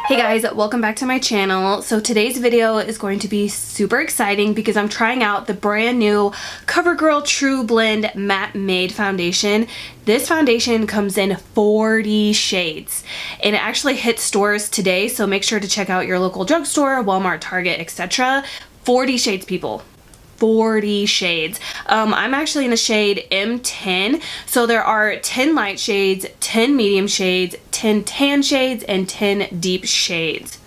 Hey guys, welcome back to my channel. So today's video is going to be super exciting because I'm trying out the brand new Covergirl TruBlend Matte Made Foundation. This foundation comes in 40 shades and it actually hits stores today, so make sure to check out your local drugstore, Walmart, Target, etc. 40 shades, people. 40 shades. I'm actually in the shade M10. So there are 10 light shades, 10 medium shades, 10 tan shades, and 10 deep shades.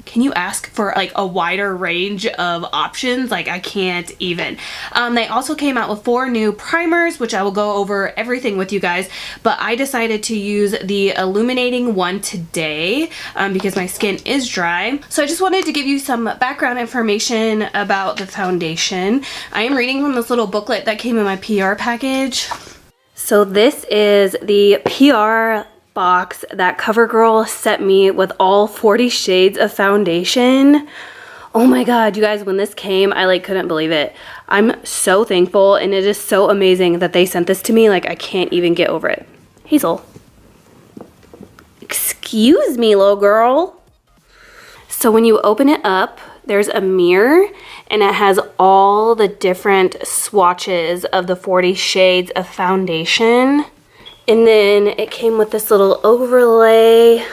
Can you ask for like a wider range of options? Like, I can't even. They also came out with 4 new primers, which I will go over everything with you guys, but I decided to use the illuminating one today because my skin is dry. So I just wanted to give you some background information about the foundation. I am reading from this little booklet that came in my PR package. So this is the PR box that Covergirl sent me with all 40 shades of foundation. Oh my god, you guys, when this came, I like couldn't believe it. I'm so thankful, and it is so amazing that they sent this to me. Like, I can't even get over it. Hazel. Excuse me, little girl. So when you open it up, there's a mirror and it has all the different swatches of the 40 shades of foundation. And then it came with this little overlay.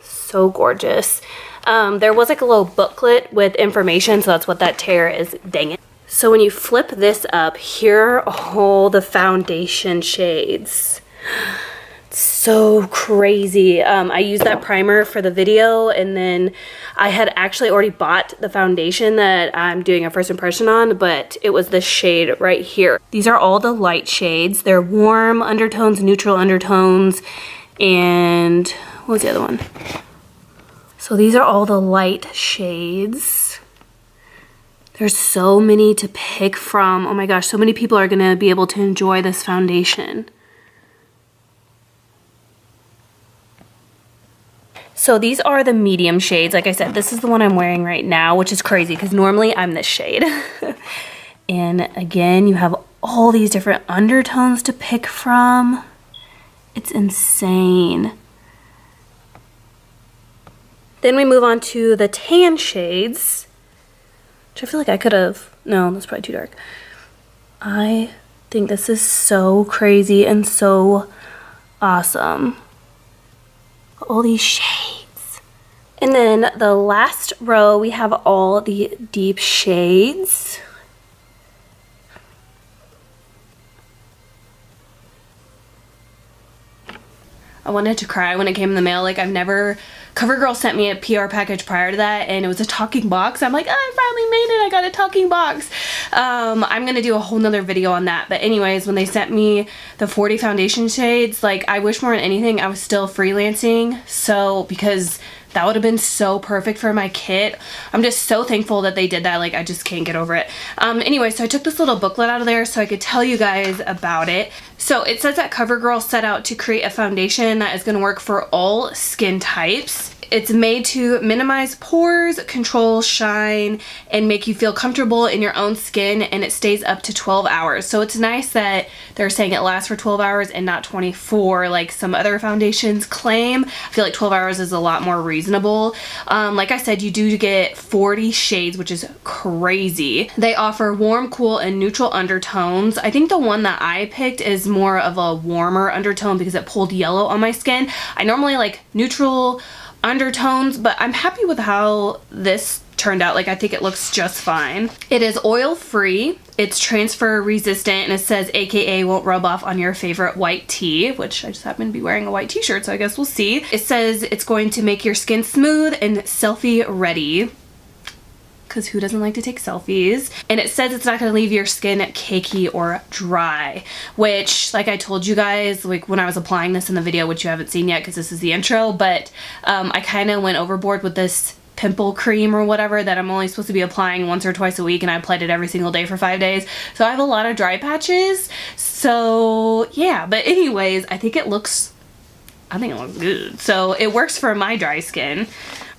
So gorgeous. There was like a little booklet with information, so that's what that tear is. Dang it. So when you flip this up, here are all the foundation shades. So crazy. I used that primer for the video, and then I had actually already bought the foundation that I'm doing a first impression on, but it was this shade right here. These are all the light shades. They're warm undertones, neutral undertones, and what was the other one? So these are all the light shades. There's so many to pick from. Oh my gosh, so many people are gonna be able to enjoy this foundation. So these are the medium shades. Like I said, this is the one I'm wearing right now, which is crazy because normally I'm this shade. And again, you have all these different undertones to pick from. It's insane. Then we move on to the tan shades, which I feel like I could have, no, that's probably too dark. I think this is so crazy and so awesome. All these shades. And then the last row, we have all the deep shades. I wanted to cry when it came in the mail. Like, Covergirl sent me a PR package prior to that, and it was a talking box. I'm like, oh, I finally made it. I got a talking box. I'm gonna do a whole nother video on that. But anyways, when they sent me the 40 foundation shades, like, I wish more than anything I was still freelancing. So, because that would have been so perfect for my kit. I'm just so thankful that they did that. Like, I just can't get over it. Anyway, so I took this little booklet out of there so I could tell you guys about it. So it says that Covergirl set out to create a foundation that is going to work for all skin types. It's made to minimize pores, control shine, and make you feel comfortable in your own skin, and it stays up to 12 hours. So it's nice that they're saying it lasts for 12 hours and not 24 like some other foundations claim. I feel like 12 hours is a lot more reasonable. Like I said, you do get 40 shades, which is crazy. They offer warm, cool, and neutral undertones. I think the one that I picked is more of a warmer undertone because it pulled yellow on my skin. I normally like neutral undertones, but I'm happy with how this turned out. Like, I think it looks just fine. It is oil free, it's transfer resistant, and it says AKA won't rub off on your favorite white tee, which I just happen to be wearing a white t-shirt, so I guess we'll see. It says it's going to make your skin smooth and selfie ready, because who doesn't like to take selfies? And it says it's not going to leave your skin cakey or dry, which, like I told you guys, like when I was applying this in the video, which you haven't seen yet because this is the intro, but I kind of went overboard with this pimple cream or whatever that I'm only supposed to be applying once or twice a week, and I applied it every single day for 5 days. So I have a lot of dry patches. So yeah, but anyways, I think it looks good. So it works for my dry skin.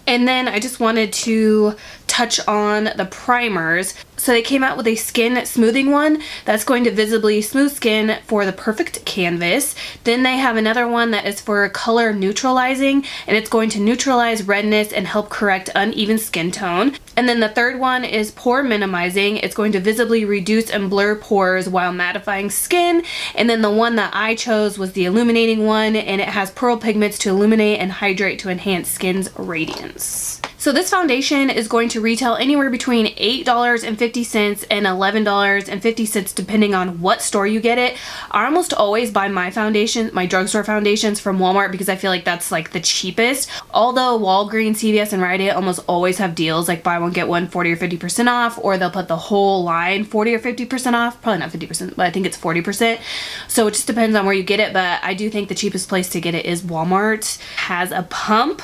And then I just wanted to touch on the primers. So they came out with a skin smoothing one that's going to visibly smooth skin for the perfect canvas. Then they have another one that is for color neutralizing, and it's going to neutralize redness and help correct uneven skin tone. And then the third one is pore minimizing. It's going to visibly reduce and blur pores while mattifying skin. And then the one that I chose was the illuminating one, and it has pearl pigments to illuminate and hydrate to enhance skin's radiance. So this foundation is going to retail anywhere between $8.50 and $11.50 depending on what store you get it. I almost always buy my foundation, my drugstore foundations, from Walmart because I feel like that's like the cheapest. Although Walgreens, CVS, and Rite Aid almost always have deals like buy one get one 40 or 50% off, or they'll put the whole line 40 or 50% off. Probably not 50%, but I think it's 40%. So it just depends on where you get it, but I do think the cheapest place to get it is Walmart. Has a pump.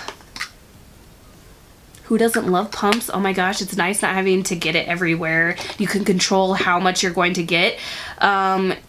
Who doesn't love pumps? Oh my gosh, it's nice not having to get it everywhere. You can control how much you're going to get.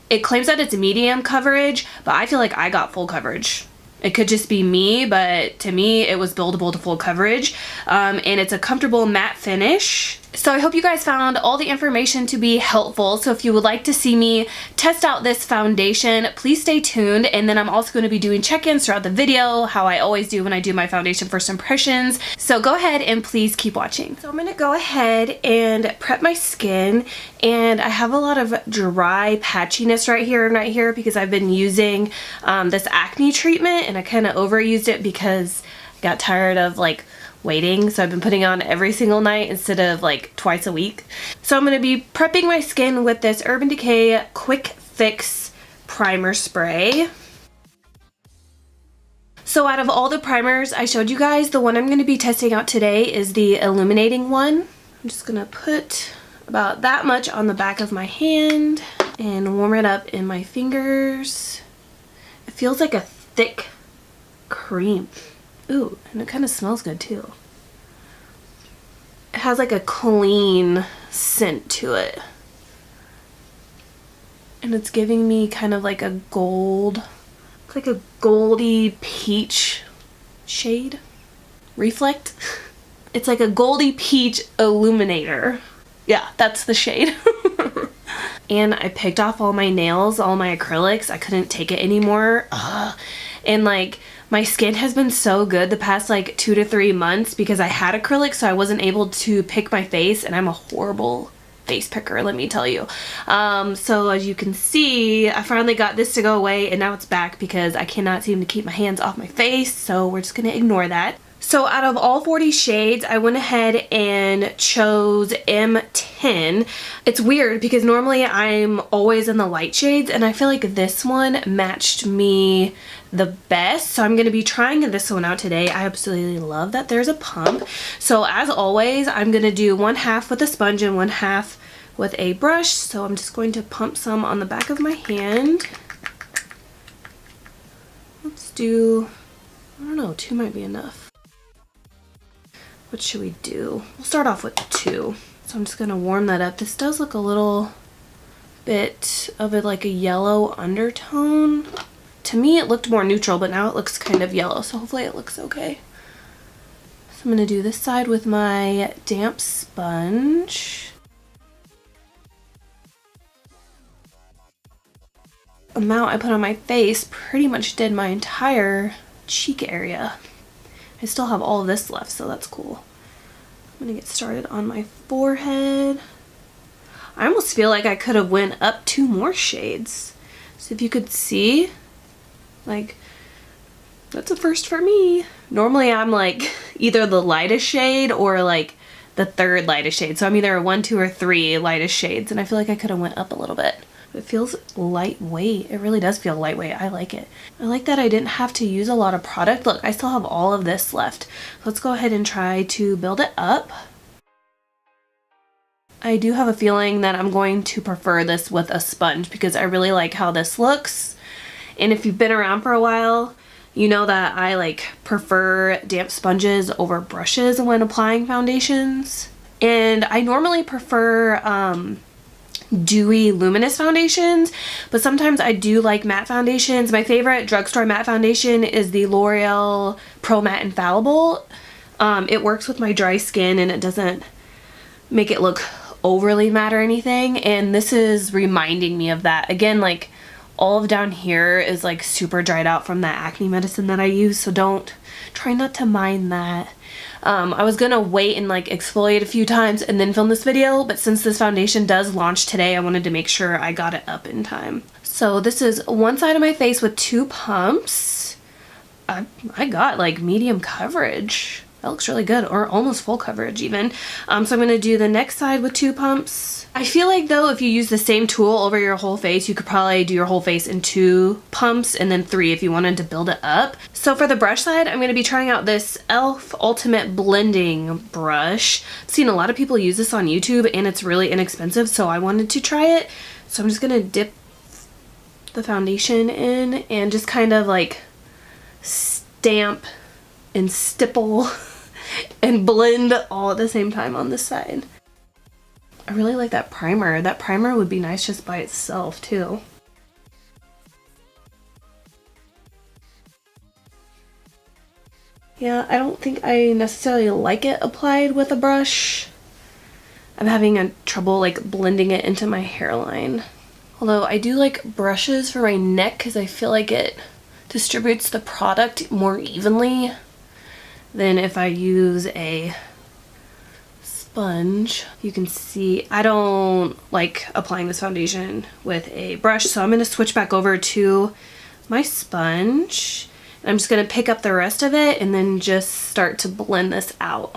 It claims that it's medium coverage, but I feel like I got full coverage. It could just be me, but to me it was buildable to full coverage. And it's a comfortable matte finish. So I hope you guys found all the information to be helpful. So if you would like to see me test out this foundation, please stay tuned. And then I'm also going to be doing check-ins throughout the video, how I always do when I do my foundation first impressions. So go ahead and please keep watching. So I'm going to go ahead and prep my skin. And I have a lot of dry patchiness right here and right here because I've been using this acne treatment, and I kind of overused it because I got tired of like waiting, so I've been putting on every single night instead of like twice a week. So I'm going to be prepping my skin with this Urban Decay Quick Fix Primer Spray. So out of all the primers I showed you guys, the one I'm going to be testing out today is the illuminating one. I'm just going to put about that much on the back of my hand and warm it up in my fingers. It feels like a thick cream. Ooh, and it kind of smells good too. It has like a clean scent to it. And it's giving me kind of like a gold, it's like a goldy peach shade. Reflect. It's like a goldy peach illuminator. Yeah, that's the shade. And I picked off all my nails, all my acrylics. I couldn't take it anymore. And like, my skin has been so good the past like 2 to 3 months because I had acrylic, so I wasn't able to pick my face, and I'm a horrible face picker, let me tell you. So as you can see, I finally got this to go away, and now it's back because I cannot seem to keep my hands off my face, so we're just gonna ignore that. So out of all 40 shades, I went ahead and chose M10. It's weird because normally I'm always in the light shades, and I feel like this one matched me the best. So I'm going to be trying this one out today. I absolutely love that there's a pump. So as always, I'm going to do 1/2 with a sponge and 1/2 with a brush. So I'm just going to pump some on the back of my hand. Let's do, I don't know, 2 might be enough. What should we do? We'll start off with 2. So I'm just gonna warm that up. This does look a little bit of it like a yellow undertone. To me it looked more neutral, but now it looks kind of yellow, so hopefully it looks okay. So I'm gonna do this side with my damp sponge. The amount I put on my face pretty much did my entire cheek area. I still have all of this left, so that's cool. I'm gonna get started on my forehead. I almost feel like I could have went up 2 more shades. So if you could see, like, that's a first for me. Normally I'm like either the lightest shade or like the 3rd lightest shade. So I'm either a 1, 2, or 3 lightest shades, and I feel like I could have went up a little bit. It feels lightweight. It really does feel lightweight. I like it. I like that I didn't have to use a lot of product. Look, I still have all of this left. Let's go ahead and try to build it up. I do have a feeling that I'm going to prefer this with a sponge because I really like how this looks. And if you've been around for a while, you know that I like prefer damp sponges over brushes when applying foundations. And I normally prefer dewy luminous foundations, but sometimes I do like matte foundations. My favorite drugstore matte foundation is the L'Oreal Pro Matte Infallible. It works with my dry skin and it doesn't make it look overly matte or anything, and this is reminding me of that. Again, like all of down here is like super dried out from that acne medicine that I use, so try not to mind that. I was gonna wait and like exfoliate a few times and then film this video, but since this foundation does launch today, I wanted to make sure I got it up in time. So this is one side of my face with 2 pumps. I got like medium coverage. That looks really good, or almost full coverage even. So I'm gonna do the next side with 2 pumps. I feel like though, if you use the same tool over your whole face, you could probably do your whole face in 2 pumps and then 3 if you wanted to build it up. So for the brush side, I'm gonna be trying out this e.l.f. Ultimate Blending Brush. I've seen a lot of people use this on YouTube and it's really inexpensive, so I wanted to try it. So I'm just gonna dip the foundation in and just kind of like stamp and stipple and blend all at the same time on this side. I really like that primer. That primer would be nice just by itself too. Yeah, I don't think I necessarily like it applied with a brush. I'm having trouble like blending it into my hairline. Although I do like brushes for my neck because I feel like it distributes the product more evenly than if I use a sponge. You can see I don't like applying this foundation with a brush, so I'm going to switch back over to my sponge. And I'm just going to pick up the rest of it and then just start to blend this out.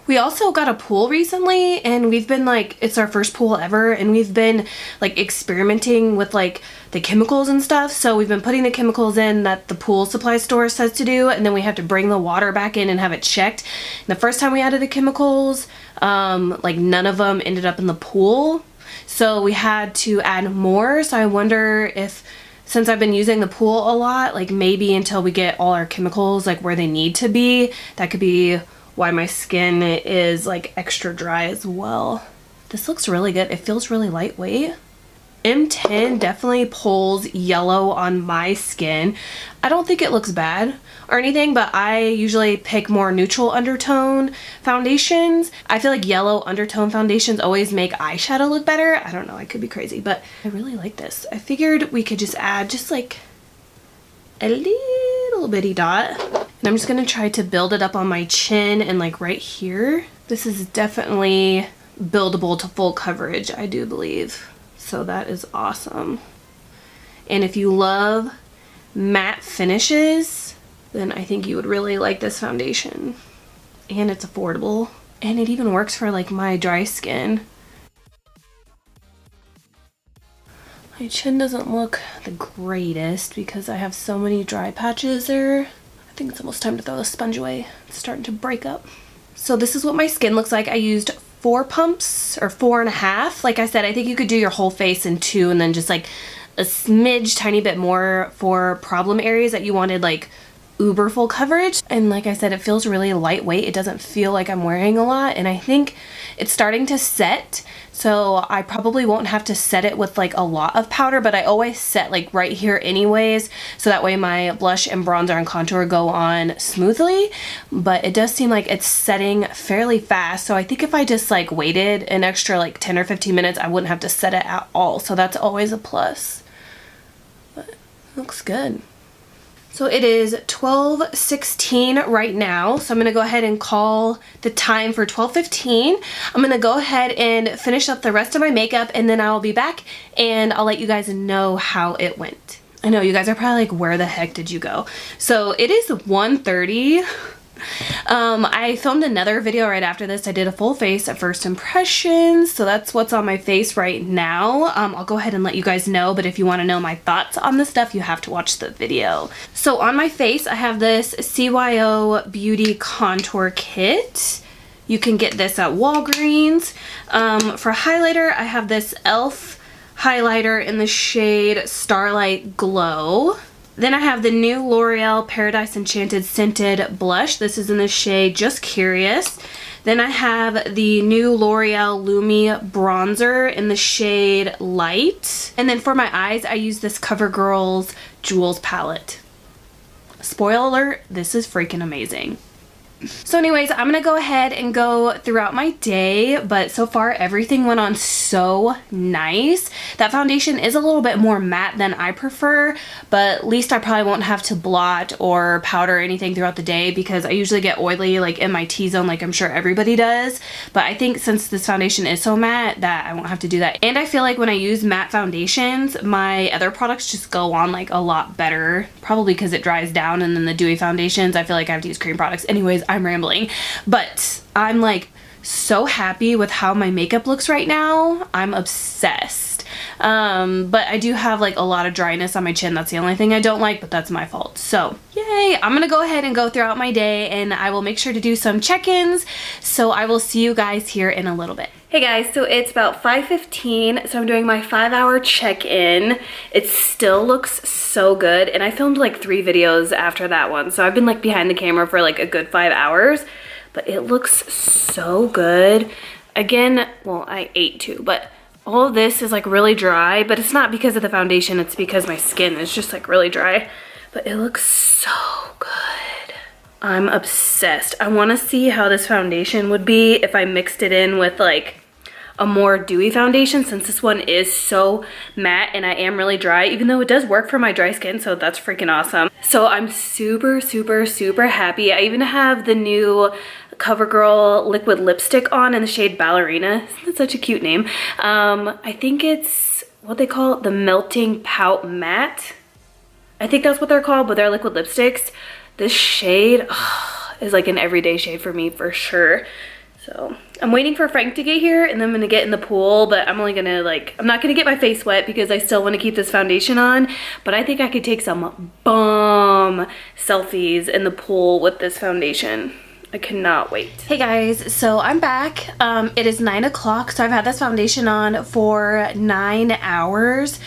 We also got a pool recently, and we've been like, it's our first pool ever, and we've been like experimenting with like the chemicals and stuff. So we've been putting the chemicals in that the pool supply store says to do, and then we have to bring the water back in and have it checked. And the first time we added the chemicals, like none of them ended up in the pool. So we had to add more. So I wonder if, since I've been using the pool a lot, like maybe until we get all our chemicals like where they need to be, that could be why my skin is like extra dry as well. This looks really good. It feels really lightweight. M10 definitely pulls yellow on my skin. I don't think it looks bad or anything, but I usually pick more neutral undertone foundations. I feel like yellow undertone foundations always make eyeshadow look better. I don't know, I could be crazy, but I really like this. I figured we could just add just like a little bitty dot. And I'm just gonna try to build it up on my chin and like right here. This is definitely buildable to full coverage, I do believe. So that is awesome. And if you love matte finishes, then I think you would really like this foundation. And it's affordable. And it even works for like my dry skin. My chin doesn't look the greatest because I have so many dry patches there. I think it's almost time to throw the sponge away. It's starting to break up. So this is what my skin looks like. I used 4 pumps or 4.5. Like I said, I think you could do your whole face in 2 and then just like a smidge tiny bit more for problem areas that you wanted like uber full coverage. And like I said, it feels really lightweight. It doesn't feel like I'm wearing a lot, and I think it's starting to set, so I probably won't have to set it with like a lot of powder, but I always set like right here anyways, so that way my blush and bronzer and contour go on smoothly. But it does seem like it's setting fairly fast, so I think if I just like waited an extra like 10 or 15 minutes, I wouldn't have to set it at all, so that's always a plus. But it looks good. So it is 12:16 right now, so I'm going to go ahead and call the time for 12:15. I'm going to go ahead and finish up the rest of my makeup, and then I'll be back and I'll let you guys know how it went. I know you guys are probably like, where the heck did you go? So it is 1:30. I filmed another video right after this. I did a full face at first impressions, so that's what's on my face right now. I'll go ahead and let you guys know, but if you want to know my thoughts on this stuff, you have to watch the video. So on my face, I have this CYO Beauty Contour Kit. You can get this at Walgreens. For highlighter, I have this e.l.f. highlighter in the shade Starlight Glow. Then I have the new L'Oreal Paradise Enchanted Scented Blush. This is in the shade Just Curious. Then I have the new L'Oreal Lumi Bronzer in the shade Light. And then for my eyes, I use this CoverGirl's Jewels palette. Spoiler alert, this is freaking amazing. So anyways, I'm gonna go ahead and go throughout my day, but so far everything went on so nice. That foundation is a little bit more matte than I prefer, but at least I probably won't have to blot or powder anything throughout the day because I usually get oily like in my T-zone like I'm sure everybody does. But I think since this foundation is so matte that I won't have to do that. And I feel like when I use matte foundations, my other products just go on like a lot better, probably because it dries down, and then the dewy foundations, I feel like I have to use cream products. Anyways, I'm rambling, but I'm like so happy with how my makeup looks right now. I'm obsessed. But I do have like a lot of dryness on my chin. That's the only thing I don't like, but that's my fault. So yay, I'm gonna go ahead and go throughout my day, and I will make sure to do some check-ins. So I will see you guys here in a little bit. Hey guys, so it's about 5:15, so I'm doing my 5-hour check-in. It still looks so good, and I filmed like 3 videos after that one, so I've been like behind the camera for like a good 5 hours, but it looks so good. Again, well, I ate too, but all of this is like really dry, but it's not because of the foundation, it's because my skin is just like really dry, but it looks so good. I'm obsessed. I want to see how this foundation would be if I mixed it in with like a more dewy foundation, since this one is so matte and I am really dry, even though it does work for my dry skin, so that's freaking awesome. So I'm super, super, super happy. I even have the new Covergirl liquid lipstick on in the shade Ballerina. That's such a cute name. I think it's what they call the Melting Pout Matte. I think that's what they're called, but they're liquid lipsticks. This shade is like an everyday shade for me for sure. So I'm waiting for Frank to get here, and then I'm gonna get in the pool, but I'm only gonna like, I'm not gonna get my face wet because I still wanna keep this foundation on, but I think I could take some bomb selfies in the pool with this foundation. I cannot wait. Hey guys, so I'm back. It is 9 o'clock, so I've had this foundation on for 9 hours.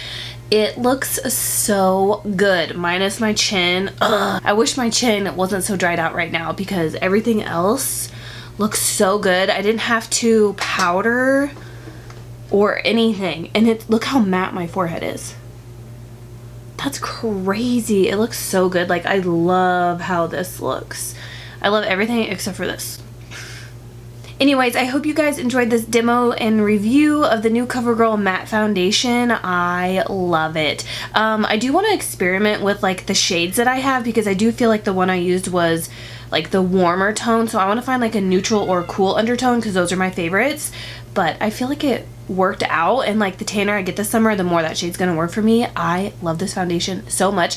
It looks so good, minus my chin. Ugh. I wish my chin wasn't so dried out right now because everything else looks so good. I didn't have to powder or anything. And look how matte my forehead is. That's crazy. It looks so good. Like, I love how this looks. I love everything except for this. Anyways, I hope you guys enjoyed this demo and review of the new CoverGirl matte foundation. I love it. I do want to experiment with like the shades that I have because I do feel like the one I used was like the warmer tone, so I want to find like a neutral or cool undertone because those are my favorites. But I feel like it worked out, and like the tanner I get this summer, the more that shade's gonna work for me. I love this foundation so much.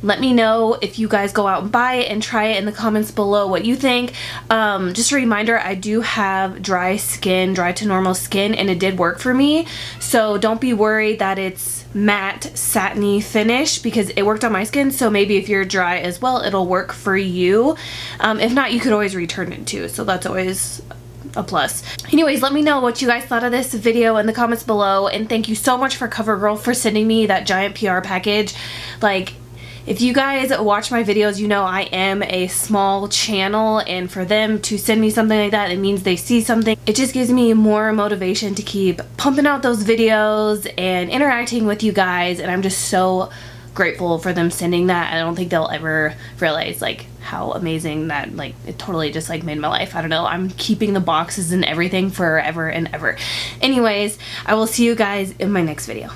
Let me know if you guys go out and buy it and try it in the comments below what you think. Just a reminder, I do have dry skin, dry to normal skin, and it did work for me, so don't be worried that it's matte satiny finish because it worked on my skin. So maybe if you're dry as well, it'll work for you. If not, you could always return it too, so that's always a plus. Anyways, let me know what you guys thought of this video in the comments below, and thank you so much for CoverGirl for sending me that giant PR package. Like, if you guys watch my videos, you know I am a small channel, and for them to send me something like that, it means they see something. It just gives me more motivation to keep pumping out those videos and interacting with you guys, and I'm just so grateful for them sending that. I don't think they'll ever realize like how amazing that, like, it totally just like made my life. I don't know, I'm keeping the boxes and everything forever and ever. Anyways, I will see you guys in my next video.